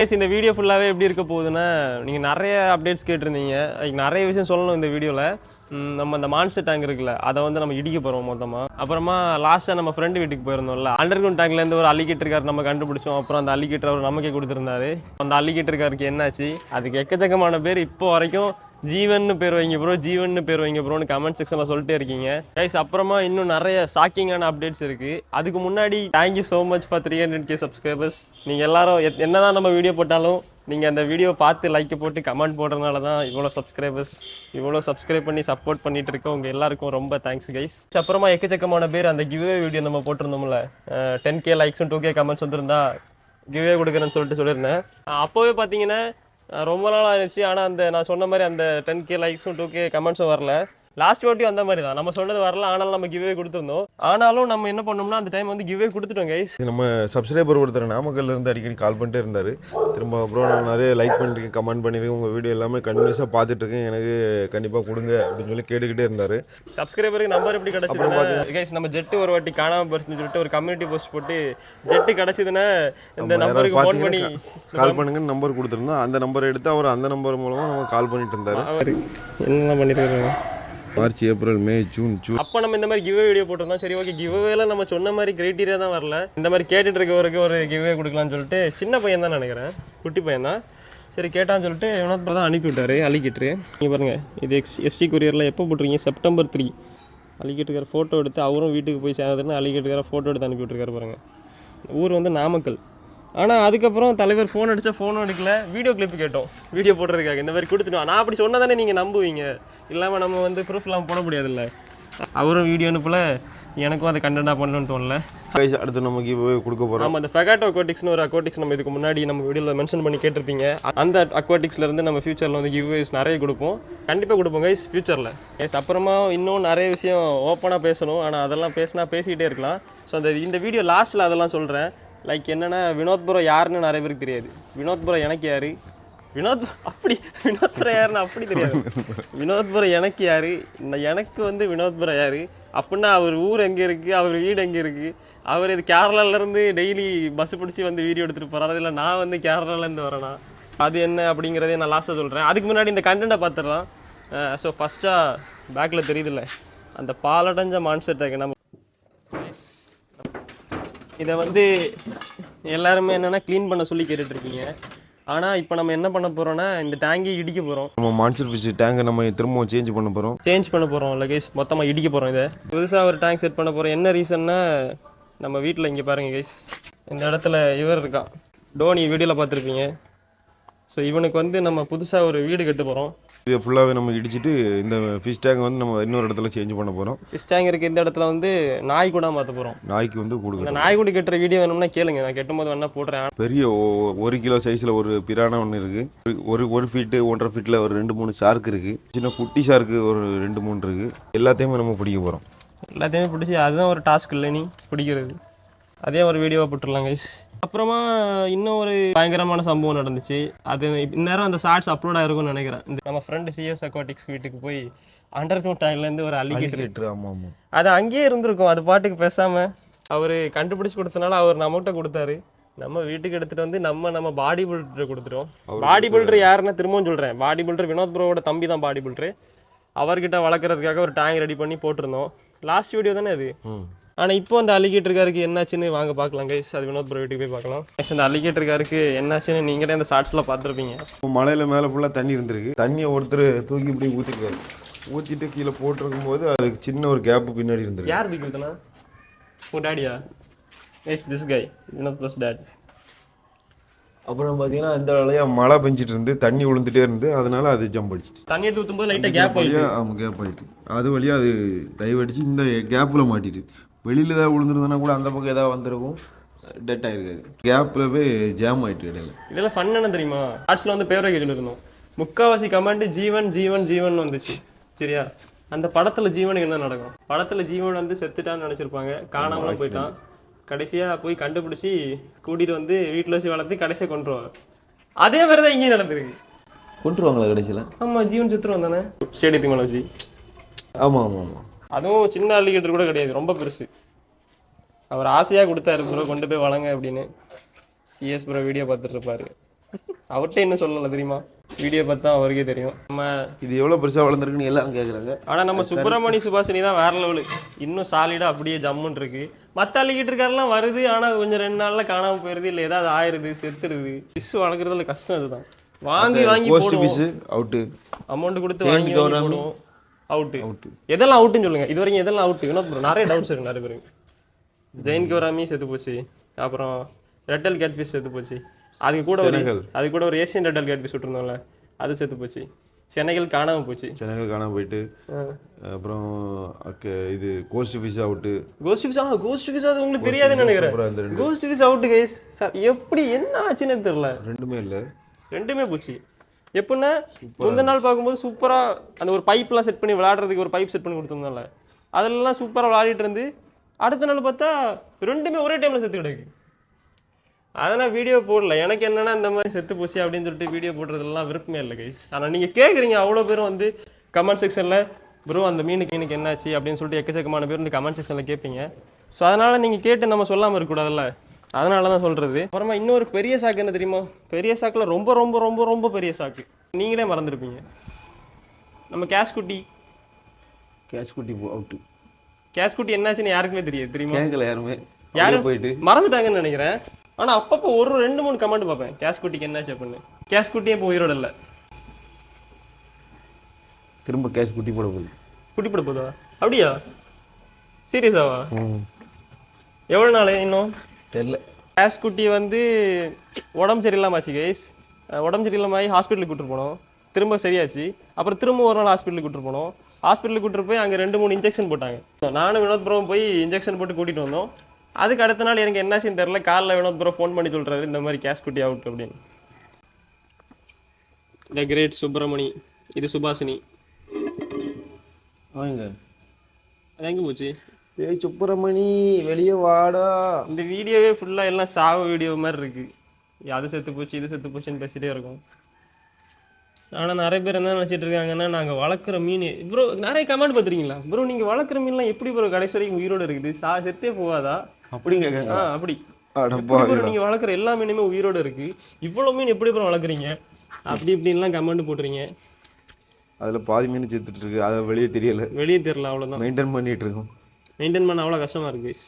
இந்த வீடியோ ஃபுல்லாகவே எப்படி இருக்க போகுதுன்னா, நீங்கள் நிறைய அப்டேட்ஸ் கேட்டிருந்தீங்க. அதுக்கு நிறைய விஷயம் சொல்லணும் இந்த வீடியோவில். நம்ம இந்த மான்ஸ்டர் டேங்க் இருக்குல்ல, அதை வந்து நம்ம இடிக்க போகிறோம் மொத்தமாக. அப்புறமா லாஸ்ட்டாக நம்ம ஃப்ரெண்டு வீட்டுக்கு போயிருந்தோம்ல, அண்டர் கிரவுண்ட் டேங்க்லேருந்து ஒரு அலிகேட்டர் நம்ம கண்டுபிடிச்சோம். அப்புறம் அந்த அலிகேட்டர் அவர் நமக்கே கொடுத்துருந்தாரு. அந்த அலிகேட்டருக்கு என்னாச்சு, அதுக்கு எக்கச்சக்கமான பேர் இப்போ வரைக்கும் ஜீவன் பேர் வைங்க ப்ரோ, ஜீவன் பேர் வைங்க ப்ரோன்னு கமெண்ட் செக்ஷனில் சொல்லிட்டே இருக்கீங்க கைஸ். அப்புறமா இன்னும் நிறைய ஷாக்கிங்கான அப்டேட்ஸ் இருக்குது. அதுக்கு முன்னாடி thank you so much for 300K subscribers. நீங்கள் எல்லாரும் என்னதான் நம்ம வீடியோ போட்டாலும் நீங்கள் அந்த வீடியோ பார்த்து லைக் போட்டு கமெண்ட் போடுறதுனால தான் இவ்வளோ சப்ஸ்கிரைபர்ஸ், இவ்வளோ சப்ஸ்கிரைப் பண்ணி சப்போர்ட் பண்ணிட்டு இருக்கோம். உங்கள் எல்லாருக்கும் ரொம்ப தேங்க்ஸ் கைஸ். அப்புறமா எக்கச்சக்கமான பேர் அந்த கிவ்வே வீடியோ நம்ம போட்டிருந்தோம்ல, 10K லைக்ஸும் 2K கமெண்ட்ஸ் வந்துருந்தா கிவ்வே கொடுக்குறேன்னு சொல்லியிருந்தேன். அப்போவே பார்த்தீங்கன்னா ரொம்ப நாள் ஆயிடுச்சு. ஆனால் அந்த நான் சொன்ன மாதிரி அந்த 10K லைக்ஸும் 2K கமெண்ட்ஸும் வரல. லாஸ்ட் வாட்டியும் அந்த மாதிரி தான், நம்ம சொன்னது வரல. ஆனாலும் நம்ம கிவ்வே கொடுத்துருந்தோம். ஆனாலும் நம்ம என்ன பண்ணோம்னா அந்த டைம் வந்து கிவ்வே கொடுத்துட்டோம் கைஸ். நம்ம சப்ஸ்கிரைபர் ஒருத்தர் நாமக்கல்ல இருந்து அடிக்கடி கால் பண்ணிட்டே இருந்தார். திரும்ப அப்புறம் நான் நிறைய லைக் பண்ணிருக்கேன், கமெண்ட் பண்ணியிருக்கேன், உங்கள் வீடியோ எல்லாமே கண்டினியூஸாக பார்த்துட்டு இருக்கேன், எனக்கு கண்டிப்பாக கொடுங்க அப்படின்னு சொல்லி கேட்டுக்கிட்டே இருந்தார். சப்ஸ்கிரைபருக்கு நம்பர் எப்படி கிடச்சிதுன்னா கைஸ், நம்ம ஜெட்டு ஒரு வாட்டி காணாமல் போச்சுன்னு சொல்லிட்டு ஒரு கம்யூனிட்டி போஸ்ட் போட்டு ஜெட்டு கிடச்சிதுன்னா இந்த நம்பருக்கு ஃபோன் பண்ணி கால் பண்ணுங்கன்னு நம்பர் கொடுத்துருந்தோம். அந்த நம்பரை எடுத்து அவர் அந்த நம்பர் மூலமாக நம்ம கால் பண்ணிட்டு இருந்தார். என்னெல்லாம் பண்ணியிருக்காங்க மார்ச், ஏப்ரல், மே, ஜூன். அப்போ நம்ம இந்த மாதிரி கிவ்வே வீடியோ போட்டிருந்தோம். சரி ஓகே, கிவ்வேல நம்ம சொன்ன மாதிரி கிரைட்டீரியா தான் வரல. இந்த மாதிரி கேட்டுட்டு இருக்கவருக்கு ஒரு கிவ்வே கொடுக்கலான்னு சொல்லிட்டு, சின்ன பையன் தான் நினைக்கிறேன், குட்டி பையன் தான். சரி கேட்டான்னு சொல்லிட்டு வினோத் ப்ரோ தான் அனுப்பி விட்டாரு அலிகேட்டரு. நீங்கள் பாருங்கள், இது எஸ்டி கொரியரில் எப்போ போட்டிருக்கீங்க, செப்டம்பர் 3. அலிகேட்டருக்கார ஃபோட்டோ எடுத்து அவரும் வீட்டுக்கு போய் சேர்ந்ததுன்னு அலிகேட்டருக்கார ஃபோட்டோ எடுத்து அனுப்பி விட்டுருக்காரு பாருங்கள். ஊர் வந்து நாமக்கல். ஆனால் அதுக்கப்புறம் தலைவர் ஃபோன் அடித்தா ஃபோனும் எடுக்கல. வீடியோ கிளிப்பு கேட்டோம் வீடியோ போடுறதுக்காக, இந்த மாதிரி கொடுத்துட்டோம். நான் அப்படி சொன்னால் தானே நீங்கள் நம்புவீங்க, இல்லாமல் நம்ம வந்து ப்ரூஃப் இல்லாமல் போட முடியாதுல்ல. அவரும் வீடியோ அனுப்பல, எனக்கும் அதை கண்டென்ட்டாக பண்ணணும்னு தோணல. அடுத்து நமக்கு கொடுக்க போகிறோம். நம்ம அந்த ஃபெகாட்டோ அக்வாட்டிக்ஸ்னு ஒரு அக்வாட்டிக்ஸ் நம்ம இதுக்கு முன்னாடி நம்ம வீடியோவில் மென்ஷன் பண்ணி கேட்டிருப்பீங்க. அந்த அக்வாட்டிக்ஸ்லேருந்து நம்ம ஃபியூச்சரில் வந்து கிவ்வேஸ் நிறைய கொடுப்போம், கண்டிப்பாக கொடுப்போம் கைஸ் ஃபியூச்சரில். எஸ் அப்புறமா இன்னும் நிறைய விஷயம் ஓப்பனாக பேசணும். ஆனால் அதெல்லாம் பேசிக்கிட்டே இருக்கலாம். ஸோ இந்த வீடியோ லாஸ்ட்டில் அதெல்லாம் சொல்கிறேன். லைக் என்னென்னா, வினோத் ப்ரோ யாருன்னு நிறைய பேருக்கு தெரியாது. வினோத் ப்ரோ எனக்கு யார், வினோத் ப்ரோ யாருன்னு அப்படி தெரியாது. வினோத் ப்ரோ எனக்கு யார், எனக்கு வந்து வினோத் ப்ரோ யார் அப்படின்னா அவர் ஊர் எங்கே இருக்குது, அவர் வீடு எங்கே இருக்குது, அவர் இது கேரளாவிலேருந்து டெய்லி பஸ் பிடிச்சி வந்து வீடியோ எடுத்துகிட்டு போகிறாரு, இல்லை நான் வந்து கேரளாவிலேருந்து வரேனா, அது என்ன அப்படிங்கிறதே நான் லாஸ்ட்டாக சொல்கிறேன். அதுக்கு முன்னாடி இந்த கண்டென்ட்டை பார்த்துடலாம். ஸோ ஃபஸ்ட்டாக பேக்கில் தெரியுதுல்ல அந்த பாலடைஞ்ச மான்ஸ்டர் டேங்க். நம்ம இதை வந்து எல்லாருமே என்னென்னா க்ளீன் பண்ண சொல்லி கேட்டுட்ருக்கீங்க. ஆனால் இப்போ நம்ம என்ன பண்ண போகிறோன்னா, இந்த டேங்கை இடிக்க போகிறோம். நம்ம மான்ஸ்டர் ஃபிஷ் டேங்கை நம்ம திரும்பவும் சேஞ்ச் பண்ண போகிறோம். இல்லை கைஸ், மொத்தமாக இடிக்க போகிறோம். இதை புதுசாக ஒரு டேங்க் செட் பண்ண போகிறோம். என்ன ரீசன்னா, நம்ம வீட்டில் இங்கே பாருங்கள் கைஸ், இந்த இடத்துல இவர் இருக்கான், டோனி வீடியோவில் பார்த்துருப்பீங்க. ஸோ இவனுக்கு வந்து நம்ம புதுசாக ஒரு வீடு கட்ட போகிறோம். இதை ஃபுல்லாகவே நம்ம இடிச்சிட்டு இந்த ஃபிஷ் டேங்க் வந்து நம்ம இன்னொரு இடத்துல சேஞ்ச் பண்ண போகிறோம். ஃபிஷ் டேங்க் இருக்குது இந்த இடத்துல வந்து நாய் கூட மாற்ற போகிறோம். நாய்க்கு வந்து கொடுங்க. இந்த நாய் கூட கட்டுற வீடியோ வேணும்னா கேளுங்க, நான் கட்டும்போது வேணா போடுறேன். பெரிய 1 கிலோ சைஸில் ஒரு பிரானா ஒன்று இருக்குது. ஒரு ஃபீட்டு 1.5 ஃபீட்டில் ஒரு 2-3 ஷார்க் இருக்குது. சின்ன குட்டி ஷார்க்கு ஒரு 2-3 இருக்குது. எல்லாத்தையுமே நம்ம பிடிக்க போகிறோம். எல்லாத்தையுமே பிடிச்சி, அதுதான் ஒரு டாஸ்க் இல்லை நீ பிடிக்கிறது, அதே ஒரு வீடியோவாக போட்டுடலாம் கைஸ். அப்புறமா இன்னும் ஒரு பயங்கரமான சம்பவம் நடந்துச்சு. அது இந்நேரம் அந்த ஷார்ட்ஸ் அப்லோட் ஆகிருக்கும்னு நினைக்கிறேன். இந்த நம்ம ஃப்ரெண்டு சிஎஸ் அக்வாட்டிக்ஸ் வீட்டுக்கு போய் அண்டர் கிரவுண்ட் டேங்க்லேருந்து ஒரு அலிகேட்டர், ஆமாம் அது அங்கேயே இருந்திருக்கும். அது பாட்டுக்கு பேசாமல் அவர் கண்டுபிடிச்சி கொடுத்தனால அவர் நம்மகிட்ட கொடுத்தாரு. நம்ம வீட்டுக்கு எடுத்துகிட்டு வந்து நம்ம பாடி பில்டரை கொடுத்துட்டோம். பாடி பில்டர் யாருன்னா திரும்பவும் சொல்கிறேன், பாடி பில்டர் வினோத் ப்ரோவோட தம்பி தான் பாடி பில்டரு. அவர்கிட்ட வளர்க்குறதுக்காக ஒரு டேங்க் ரெடி பண்ணி போட்டிருந்தோம். லாஸ்ட் வீடியோ தானே அது. ஆனால் இப்போ அந்த அலிகேட்டருக்காருக்கு என்னாச்சுன்னு வாங்க பார்க்கலாம் கைஸ். அது வினோத் ப்ரோ வீட்டுக்கு போய் பார்க்கலாம். அந்த அலிகேட்டருக்காருக்கு என்னாச்சுன்னு நீங்களே அந்த ஷார்ட்ஸில் பார்த்துருப்பீங்க. மலையில் மேலே ஃபுல்லாக தண்ணி இருந்திருக்கு. தண்ணியை ஒருத்தர் தூக்கி இப்படி ஊற்றிருக்காரு. ஊற்றிட்டு கீழே போட்டிருக்கும் போது அதுக்கு சின்ன ஒரு கேப்பு பின்னாடி இருந்திருக்கு. யார் போய் கொடுத்தனா? உன் டேடியா? Yes, this guy Vinod plus date. அப்புறம் பார்த்தீங்கன்னா இந்த வேலையாக மழை பெஞ்சிட்டு இருந்து தண்ணி விழுந்துட்டே இருந்து, அதனால அது ஜம்ப் அடிச்சிட்டு தண்ணி எடுத்து ஊற்றும்போது லைட்டாக கேப் ஆகிட்டு. ஆமாம், கேப் ஆகிட்டு. அது வழியாக அது டைவ் அடிச்சு இந்த கேப்பில் மாட்டிட்டு. வெளியில் ஏதாவது விழுந்துருந்ததுன்னா கூட அந்த பக்கம் ஏதாவது வந்திருக்கும், டெட் ஆகிருக்காது. கேப்பில் போய் ஜாம் ஆகிட்டு இடையில. இதெல்லாம் ஃபன் என்ன தெரியுமா, ஆர்ட்ஸில் வந்து பேர் வைக்க சொல்லியிருந்தோம். முக்கால்வாசி கமெண்ட் ஜீவன் ஜீவன் ஜீவன் வந்துச்சு. சரியா, அந்த படத்தில் ஜீவனுக்கு என்ன நடக்கும்? படத்தில் ஜீவன் வந்து செத்துட்டான்னு நினச்சிருப்பாங்க, காணாமலாம் போயிட்டான். கடைசியாக போய் கண்டுபிடிச்சி கூட்டிகிட்டு வந்து வீட்டில் வச்சு வளர்த்து கடைசியாக கொண்டுருவாங்க. அதே மாதிரி தான் இங்கேயும் நடந்திருக்கு. கொண்டுருவாங்களா கடைசியில்? ஆமாம், ஜீவன் செத்துருவான் தானே ஸ்டேடியத்துக்கு மேலே வச்சு. ஆமாம் ஆமாம் ஆமாம். அதுவும் சின்ன அலிகேட்டர் கூட கிடையாது, ரொம்ப பெருசு. அவர் ஆசையாக கொடுத்தாரு ப்ரோ கொண்டு போய் வளங்க அப்படின்னு. சிஎஸ் ப்ரோ வீடியோ பார்த்துட்டு இருப்பாரு. அவர்கிட்ட என்ன சொல்லலை தெரியுமா? வீடியோ பார்த்தா அவருக்கே தெரியும். நம்ம இது எவ்வளோ பெருசாக வளர்ந்துருக்குன்னு எல்லாரும் கேட்குறாங்க. ஆனால் நம்ம சுப்பிரமணி சுபாஷினி தான் வேற லெவலு. இன்னும் சாலிடாக அப்படியே ஜம்முன்னு இருக்கு. மற்ற அள்ளிக்கிட்டு இருக்காரெல்லாம் வருது, ஆனால் கொஞ்சம் 2 நாளில் காணாமல் போயிடுது, இல்லை ஏதாவது ஆயிடுது, செத்துடுது. ஃபிஷ் வளர்க்குறதுல கஷ்டம் அதுதான். வாங்கி போஸ்ட் போடுவோம், பீஸ் அவுட்டு, அமௌண்ட் கொடுத்து வாங்கி போடுவோம், அவுட்டு. எதெல்லாம் அவுட்டுன்னு சொல்லுங்க, இது வரைக்கும் எதெல்லாம் அவுட்டு? இன்னும் நிறைய டவுட்ஸ் இருக்கு நிறைய பேருக்கு. ஜெயின் கௌராமி செத்து போச்சு, அப்புறம் ரெட்டல் கேட்ஃபிஷ் செத்து போச்சு, அது கூட ஒரு ஏசியன் ரெட்டல் கேட்ஃபிஷ் விட்டுருந்தோம்ல, அது செத்து போச்சு. சென்னைகள் காணாமல் போச்சு, சென்னைகள் காணாமல் போயிட்டு. அப்புறம் இது ghost fish out. Ghost fish அது உங்களுக்கு தெரியாதுன்னு நினைக்கிறேன். Ghost fish out guys. எப்படி என்ன ஆச்சுன்னு தெரியல. ரெண்டுமே இல்லை, ரெண்டுமே போச்சு. எப்படின்னா முந்த நாள் பார்க்கும்போது சூப்பராக அந்த ஒரு பைப்லாம் செட் பண்ணி விளையாடுறதுக்கு ஒரு பைப் செட் பண்ணி கொடுத்துருந்தோம்ல, அதெல்லாம் சூப்பராக விளையாடிட்டு இருந்து அடுத்த நாள் பார்த்தா ரெண்டுமே ஒரே டைமில் செத்து கிடக்கு. அதனால் வீடியோ போடல. எனக்கு என்னென்னா இந்த மாதிரி செத்து போச்சு அப்படின்னு சொல்லிட்டு வீடியோ போடுறதுலாம் விருப்பமே இல்லை கைஸ். ஆனால் நீங்கள் கேட்குறீங்க, அவ்வளோ பேரும் வந்து கமெண்ட் செக்ஷனில் ப்ரோ அந்த மீனுக்கு என்னாச்சு அப்படின்னு சொல்லிட்டு எக்கச்சக்கமான பேர் வந்து கமெண்ட் செக்ஷனில் கேட்பீங்க. ஸோ அதனால் நீங்கள் கேட்டு நம்ம சொல்லாமல் இருக்கக்கூடாதுல்ல, அதனால தான் சொல்கிறது. அப்புறமா இன்னொரு பெரிய சாக்கு என்ன தெரியுமா? பெரிய சாக்கில் ரொம்ப ரொம்ப ரொம்ப ரொம்ப பெரிய சாக்கு நீங்களே மறந்துருப்பீங்க. நம்ம கேஷ் குட்டி அவுட்டு. கேஷ் குட்டி என்னாச்சுன்னு யாருக்குமே தெரியாது தெரியுமா? யாரும் போயிட்டு மறந்துட்டாங்கன்னு நினைக்கிறேன். ஆனால் அப்பப்போ ஒரு 2-3 கமெண்ட் பார்ப்பேன், கேஷ் குட்டிக்கு என்னாச்சு அப்படின்னு. கேஷ் குட்டியே இப்போ உயிரோட இல்லை, திரும்ப கேஷ் குட்டி போட போகுதா? அப்படியா? சீரியஸாவா? எவ்வளோ நாள் இன்னும் தெரியல. கேஷ் குட்டி வந்து உடம்பு சரியில்லாமல் ஆச்சு கைஸ். உடம்பு சரியில்லாமல் ஆகி ஹாஸ்பிட்டலுக்கு கூப்பிட்டு போனோம், திரும்ப சரியாச்சு. அப்புறம் திரும்ப ஒரு நாள் ஹாஸ்பிட்டலுக்கு கூப்பிட்டு போனோம். ஹாஸ்பிட்டலுக்கு கூப்பிட்டு போய் அங்கே 2-3 இன்ஜெக்ஷன் போட்டாங்க. நானும் வினோத் ப்ரோவும் போய் இன்ஜெக்ஷன் போட்டு கூட்டிகிட்டு வந்தோம். அதுக்கு அடுத்த நாள் எனக்கு என்னாச்சுன்னு தெரில, காலைல வினோத் ப்ரோ ஃபோன் பண்ணி சொல்கிறாரு இந்த மாதிரி கேஷ் குட்டி அவுட் அப்படின்னு. த கிரேட் சுப்பிரமணி, இது சுபாஷினி. வாங்க, அது எங்கே போச்சு? ஏய் சுப்பிரமணி வெளியே வாடா. இந்த வீடியோவே ஃபுல்லாக எல்லாம் சாவு வீடியோ மாதிரி இருக்குது. அது செத்து போச்சு இது செத்து போச்சுன்னு பேசிகிட்டே இருக்கும். ஆனால் நிறைய பேர் என்ன நினச்சிட்டு இருக்காங்கன்னா, நாங்கள் வளர்க்குற மீன் ப்ரோ, நிறைய கமெண்ட் பார்த்துருக்கீங்களா ப்ரோ, நீங்கள் வளர்க்குற மீன்லாம் எப்படி ப்ரோ கடைசி வரைக்கும் உயிரோடு இருக்குது, செத்தே போகாதா அப்படிங்க? அப்படி நீங்கள் வளர்க்குற எல்லா மீனுமே உயிரோடு இருக்குது, இவ்வளோ மீன் எப்படி ப்ரோ வளர்க்குறீங்க அப்படி இப்படின்லாம் கமெண்ட் போட்டுறீங்க. அதில் பாதி மீன் செத்துட்டு இருக்கு, அதை வெளியே தெரியல, அவ்வளோதான் மெயின்டைன் பண்ணிட்டு இருக்கோம். மெயின்டைன் பண்ண அவ்வளோ கஷ்டமாக இருக்குது கைஸ்.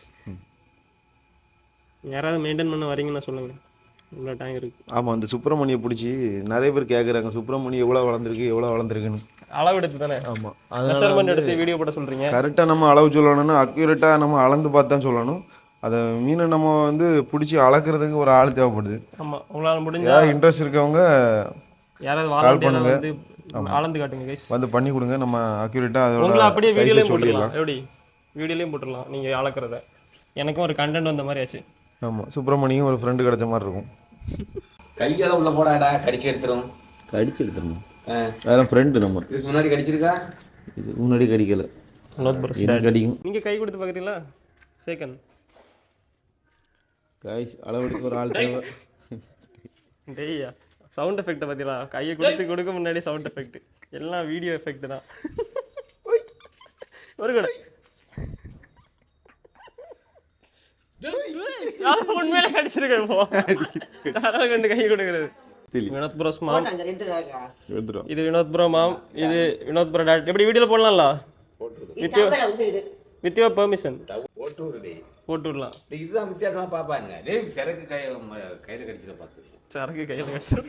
யாராவது மெயின்டைன் பண்ண வரீங்கன்னா சொல்லுங்கள், இவ்வளோ டேங்க் இருக்குது. ஆமாம், அந்த சுப்பிரமணியை பிடிச்சி நிறைய பேர் கேட்குறாங்க, சுப்பிரமணி எவ்வளோ வளர்ந்துருக்குன்னு. அளவு எடுத்து தானே? ஆமாம், மெஷர்மெண்ட் எடுத்து வீடியோ போட சொல்கிறீங்க. கரெக்டாக நம்ம அளவு சொல்லணும்னா அக்யூரேட்டாக நம்ம அளந்து பார்த்து தான் சொல்லணும். அதை மீனை நம்ம வந்து பிடிச்சி அளக்கிறதுக்கு ஒரு ஆள் தேவைப்படுது. ஆமாம், உங்களால் முடிஞ்ச இன்ட்ரெஸ்ட் இருக்கவங்க யாராவது கால் பண்ணுங்க, அளந்து காட்டுங்க கைஸ், வந்து பண்ணி கொடுங்க. நம்ம அக்யூரேட்டாக உங்களை அப்படியே வீடியோலையும் போட்டுடலாம். எப்படி வீடியோலையும் போட்டுடலாம் நீங்கள் அளக்கிறத. எனக்கும் ஒரு கண்டென்ட் வந்த மாதிரி ஆச்சு. ஆமாம், சுப்பிரமணியும் ஒரு ஃப்ரெண்டு கிடைச்ச மாதிரி இருக்கும். கையால உள்ள போடாடா, கடிச்சு எடுத்துரும். வேற ஃப்ரெண்டு நம்ம முன்னாடி கடிச்சிருக்கா, இது முன்னாடி கடிக்கல. கடிக்கும். நீங்கள் கை கொடுத்து பார்க்குறீங்களா? செகண்ட் கைஸ், அளவெடுக்க ஒரு ஆள் தேவை. டேய்யா, சவுண்ட் எஃபெக்டை பார்த்தீங்களா? கையை கொடுக்க முன்னாடி சவுண்ட் எஃபெக்ட், எல்லாம் வீடியோ எஃபெக்ட் தான். ஒரு கடை உண்மையில கடிச்சிருக்கேன் இப்போ, கண்டு கை கொடுக்குறது. வினோத் ப்ரோஸ் மாம், இது வினோத் ப்ரோ மாம், இது வினோத் ப்ரோ டாட். எப்படி வீடியோல போடலாம்ல? வித் யுவர் பெர்மிஷன் போட்டுடலாம். இதுதான் வித்தியாசமா பாப்பாங்க. டேய் சரக்கு கையில கடிச்சிர பார்த்து, சரக்கு கையில கடிச்சிர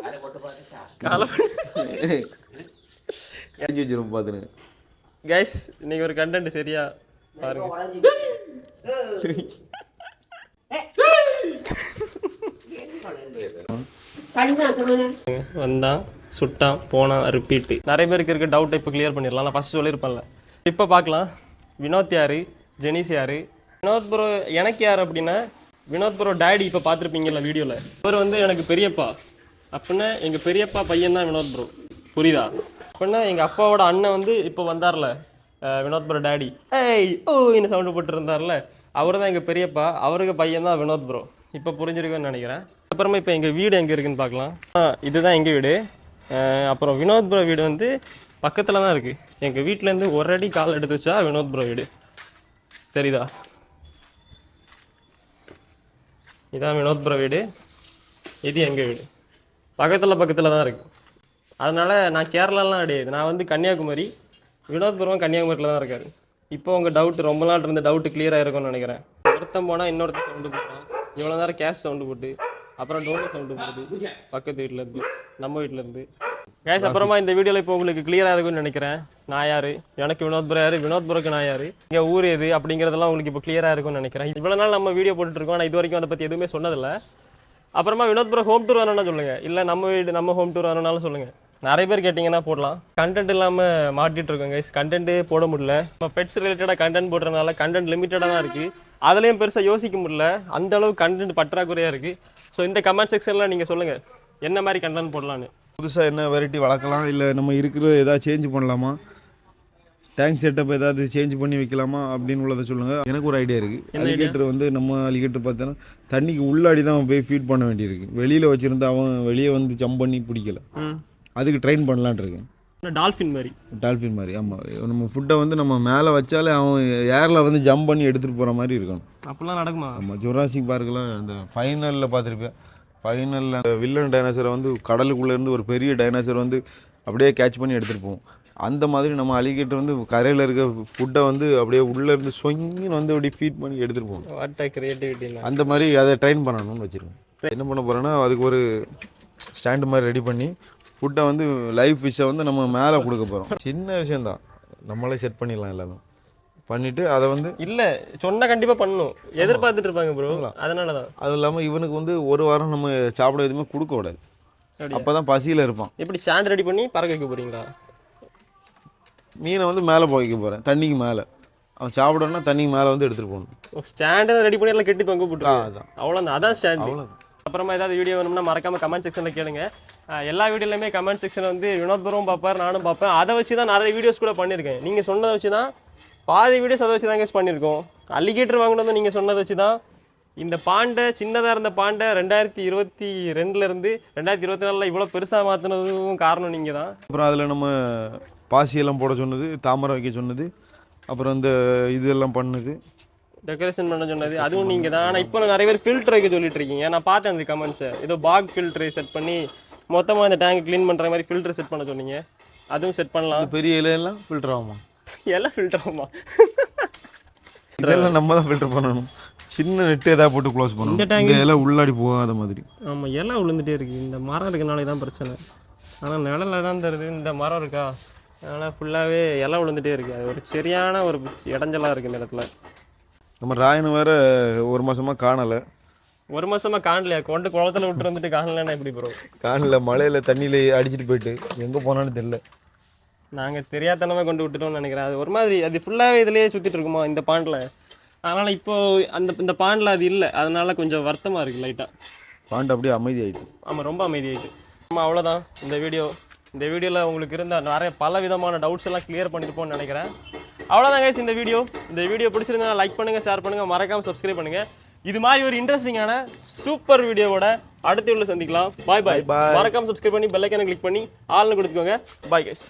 காலை போட்டு பாத்தா காலை கடிச்சு வச்சிரும் பாத்துங்க. கைஸ், இன்னைக்கு ஒரு கண்டென்ட் சரியா பாருங்க. வந்தான் சுட்டான் போனான் ரிப்பீட்டு. நிறைய பேருக்கு இருக்க டவுட்டை இப்போ கிளியர் பண்ணிடலாம். நான் ஃபஸ்ட் சொல்லியிருப்பேன்ல, இப்போ பார்க்கலாம். வினோத் யார், ஜெனிஸ் யார்? வினோத் ப்ரோ எனக்கு யார் அப்படின்னா, வினோத் ப்ரோ டேடி இப்போ பார்த்துருப்பீங்கல்ல வீடியோவில், அவர் வந்து எனக்கு பெரியப்பா. அப்படின்னா எங்கள் பெரியப்பா பையன் தான் வினோத் ப்ரோ, புரியுதா? அப்படின்னா எங்கள் அப்பாவோட அண்ணன் வந்து இப்போ வந்தார்ல வினோத் ப்ரோ டேடி, ஏய் ஓ என்ன சவுண்டு போட்டுருந்தார்ல, அவர் தான் எங்கள் பெரியப்பா, அவருக்கு பையன் தான் வினோத் ப்ரோ. இப்போ புரிஞ்சிருக்குன்னு நினைக்கிறேன். அப்புறமா இப்போ எங்கள் வீடு எங்கே இருக்குதுன்னு பார்க்கலாம். இதுதான் எங்கள் வீடு. அப்புறம் வினோத் ப்ரோ வீடு வந்து பக்கத்தில் தான் இருக்குது. எங்கள் வீட்டிலேருந்து ஒரு அடி கால் எடுத்து வச்சா வினோத் ப்ரோ வீடு தெரியுதா? இதான் வினோத் ப்ரோ வீடு, இது எங்கள் வீடு. பக்கத்தில் தான் இருக்குது. அதனால் நான் கேரளாலாம் கிடையாது, நான் வந்து கன்னியாகுமரி. வினோத்புரம் கன்னியாகுமரியில் தான் இருக்காரு. இப்போ உங்கள் டவுட் ரொம்ப நாள் இருந்த டவுட்டு கிளியராக இருக்கும்னு நினைக்கிறேன். ஒருத்தன் போனால் இன்னொருத்தர் சவுண்டு போட்டான், இவ்வளோ நேரம் கேஸ் சவுண்டு போட்டு, அப்புறம் டோனு சவுண்டு போட்டு பக்கத்து வீட்டிலேருந்து, நம்ம வீட்டிலேருந்து கேஸ். அப்புறமா இந்த வீடியோவில் இப்போ உங்களுக்கு கிளியராக இருக்கும்னு நினைக்கிறேன். நான் யார், எனக்கு வினோத்புரம் யார், வினோத்புரக்கு நான் யார், இங்கே ஊர் எது அப்படிங்கிறதெல்லாம் உங்களுக்கு இப்போ கிளியராக இருக்கும்னு நினைக்கிறேன். இவ்வளோ நாள் நம்ம வீடியோ போட்டுட்ருக்கோம், ஆனால் இது வரைக்கும் அதை பற்றி எதுவுமே சொன்னதில்லை. அப்புறமா வினோத்புரம் ஹோம் டூர் வரணும்னா சொல்லுங்கள், இல்லை நம்ம வீடு நம்ம ஹோம் டூர் வரணும்னாலும் சொல்லுங்கள். நிறைய பேர் கேட்டிங்கன்னா போடலாம். கண்டென்ட் இல்லாமல் மாட்டிகிட்டு இருக்கோம் கைஸ், கண்டென்ட்டே போட முடியல. இப்போ பெட்ஸ் ரிலேட்டடாக கண்டென்ட் போடுறதுனால கண்டென்ட் லிமிட்டடாக தான் இருக்குது. அதுலேயும் பெருசாக யோசிக்க முடியல, அந்த அளவு கண்டென்ட் பற்றாக்குறையாக இருக்குது. ஸோ இந்த கமெண்ட் செக்ஷனில் நீங்கள் சொல்லுங்கள் என்ன மாதிரி கண்டென்ட் போடலான்னு. புதுசாக என்ன வெரைட்டி வளர்க்கலாம், இல்லை நம்ம இருக்கிற ஏதாவது சேஞ்ச் பண்ணலாமா, டேங்க் செட்டப் ஏதாவது சேஞ்ச் பண்ணி வைக்கலாமா அப்படின்னு உள்ளதை சொல்லுங்கள். எனக்கு ஒரு ஐடியா இருக்குது. அலிகேட்டர் வந்து நம்ம அலிகேட்டர் பார்த்தோன்னா தண்ணிக்கு உள்ளாடி தான் போய் ஃபீட் பண்ண வேண்டியிருக்கு. வெளியில் வச்சுருந்தா அவன் வெளியே வந்து ஜம்ப் பண்ணி பிடிக்கல, அதுக்கு ட்ரெயின் பண்ணலான் இருக்கேன். டால்ஃபின் மாதிரி. ஆமாம், நம்ம ஃபுட்டை வந்து நம்ம மேலே வச்சாலே அவன் ஏரில் வந்து ஜம்ப் பண்ணி எடுத்துகிட்டு போகிற மாதிரி இருக்கணும். அப்படிலாம் நடக்குமா? ஆமாம், ஜுராசிக் பார்க்கெலாம் அந்த ஃபைனலில் பார்த்துருப்பேன். ஃபைனலில் அந்த வில்லன் டைனாசரை வந்து கடலுக்குள்ளேருந்து ஒரு பெரிய டைனாசர் வந்து அப்படியே கேட்ச் பண்ணி எடுத்துகிட்டு போவோம். அந்த மாதிரி நம்ம அலிகேட்டர் வந்து கரையில் இருக்க ஃபுட்டை வந்து அப்படியே உள்ளேருந்து சொங்கின்னு வந்து அப்படியே ஃபீட் பண்ணி எடுத்துகிட்டு போகணும். What creativity. அந்த மாதிரி அதை ட்ரெயின் பண்ணணும்னு வச்சுருக்கேன். என்ன பண்ண போகிறேன்னா அதுக்கு ஒரு ஸ்டாண்டு மாதிரி ரெடி பண்ணி ஃபுட்டை வந்து லைவ் ஃபிஷ்ஷை வந்து நம்ம மேலே கொடுக்க போகிறோம். சின்ன விஷயந்தான், நம்மளே செட் பண்ணிடலாம் எல்லாமே பண்ணிவிட்டு அதை வந்து இல்லை சொன்னால் கண்டிப்பாக பண்ணணும், எதிர்பார்த்துட்டு இருப்பாங்க ப்ரோ. அதனால தான். அதுவும் இல்லாமல் இவனுக்கு வந்து ஒரு வாரம் நம்ம சாப்பிட எதுவுமே கொடுக்க கூடாது, அப்போ தான் பசியில் இருப்பான். எப்படி ஸ்டாண்ட் ரெடி பண்ணி பறக்க வைக்க போகிறீங்களா? மீனை வந்து மேலே போய்க்க போகிறேன், தண்ணிக்கு மேலே. அவன் சாப்பிடணும்னா தண்ணிக்கு மேலே வந்து எடுத்துகிட்டு போகணும். ஸ்டாண்டை ரெடி பண்ணி எல்லாம் கெட்டி தொங்க போட்டு. அதான் அவ்வளோதான், அதான் ஸ்டாண்ட். அப்புறமா ஏதாவது வீடியோ வேணும்னா மறக்காமல் கமெண்ட் செக்ஷனில் கேளுங்க. எல்லா வீடியோலையுமே கமெண்ட் செக்ஷன் வந்து வினோத்புரம் பார்ப்பார், நானும் பார்ப்பேன். அதை வச்சு தான் நிறைய வீடியோஸ் கூட பண்ணியிருக்கேன். நீங்கள் சொன்னதை வச்சு தான் பாதி வீடியோஸ் அதை வச்சு தான் கேஸ் பண்ணியிருக்கோம். அலிகேட்டர் வாங்கினதும் நீங்கள் சொன்னதை வச்சு தான். இந்த பாண்டை சின்னதாக இருந்த பாண்டை 2022 2024 இவ்வளோ பெருசாக மாற்றினதும் காரணம் நீங்கள் தான். அப்புறம் அதில் நம்ம பாசியெல்லாம் போட சொன்னது, தாமரை வைக்க சொன்னது, அப்புறம் இந்த இதெல்லாம் பண்ணது, டெக்கரேஷன் பண்ண சொன்னது அதுவும் நீங்கள் தான். ஆனால் இப்போ நிறைய பேர் ஃபில்டர் வைக்க சொல்லிட்டு இருக்கீங்க. நான் பார்த்தேன் அந்த கமெண்ட்ஸை. ஏதோ பாக் ஃபில்டரை செட் பண்ணி மொத்தமாக இந்த டேங்க் க்ளீன் பண்ணுற மாதிரி ஃபில்டர் செட் பண்ண சொன்னீங்க. அதுவும் செட் பண்ணலாம். பெரிய இலையெல்லாம் ஃபில்டர் ஆகுமா? எல்லாம் ஃபில்டர் ஆகுமா? இதெல்லாம் நம்ம தான் ஃபில்டர் பண்ணணும். சின்ன நெட்டு ஏதாவது போட்டு க்ளோஸ் பண்ணணும். இந்த டேங்க் எல்லாம் உள்ளாடி போகாத மாதிரி. ஆமாம், எல்லாம் விழுந்துகிட்டே இருக்குது. இந்த மரம் இருக்கனாலே தான் பிரச்சனை. ஆனால் நிழலில் தான் தருது. இந்த மரம் இருக்கா, அதனால் ஃபுல்லாகவே எல்லாம் விழுந்துகிட்டே இருக்குது. அது ஒரு சரியான ஒரு இடைஞ்சலாக இருக்குது இந்த இடத்துல. நம்ம ராயனை வேறு ஒரு மாதமாக காணலை. ஒரு மாதமாக காணலையா? கொண்டு குளத்தில் விட்டு வந்துட்டு காணலைன்னா எப்படி ப்ரோ? காணல, மழையில் தண்ணியில் அடிச்சுட்டு போயிட்டு எங்கே போனான்னு தெரியல. நாங்கள் தெரியாதனமாக கொண்டு விட்டுட்டோம்னு நினைக்கிறேன். அது ஒரு மாதிரி அது ஃபுல்லாகவே இதுலேயே சுற்றிட்டு இருக்குமா இந்த பாண்டில். அதனால் இப்போது இந்த பாண்டில் அது இல்லை, அதனால் கொஞ்சம் வருத்தமாக இருக்குது லைட்டாக. பாண்டு அப்படியே அமைதியாகிட்டு. ஆமாம், ரொம்ப அமைதியாகிட்டு. ஆமாம், அவ்வளோதான் இந்த வீடியோ. இந்த வீடியோவில் உங்களுக்கு இருந்த நிறைய பல விதமான டவுட்ஸ் எல்லாம் கிளியர் பண்ணியிருப்போம்னு நினைக்கிறேன். அவ்வளோதான் கைஸ் இந்த வீடியோ. இந்த வீடியோ பிடிச்சிருந்தா லைக் பண்ணுங்கள், ஷேர் பண்ணுங்கள், மறக்காமல் சப்ஸ்கிரைப் பண்ணுங்கள். இது மாதிரி ஒரு இன்ட்ரெஸ்டிங்கான சூப்பர் வீடியோவோட அடுத்த வீடியோவில் சந்திக்கலாம். பாய் பாய். மறக்காமல் சப்ஸ்கிரைப் பண்ணி பெல் ஐக்கானை கிளிக் பண்ணி ஆல்னு கொடுத்துக்கோங்க. Bye guys.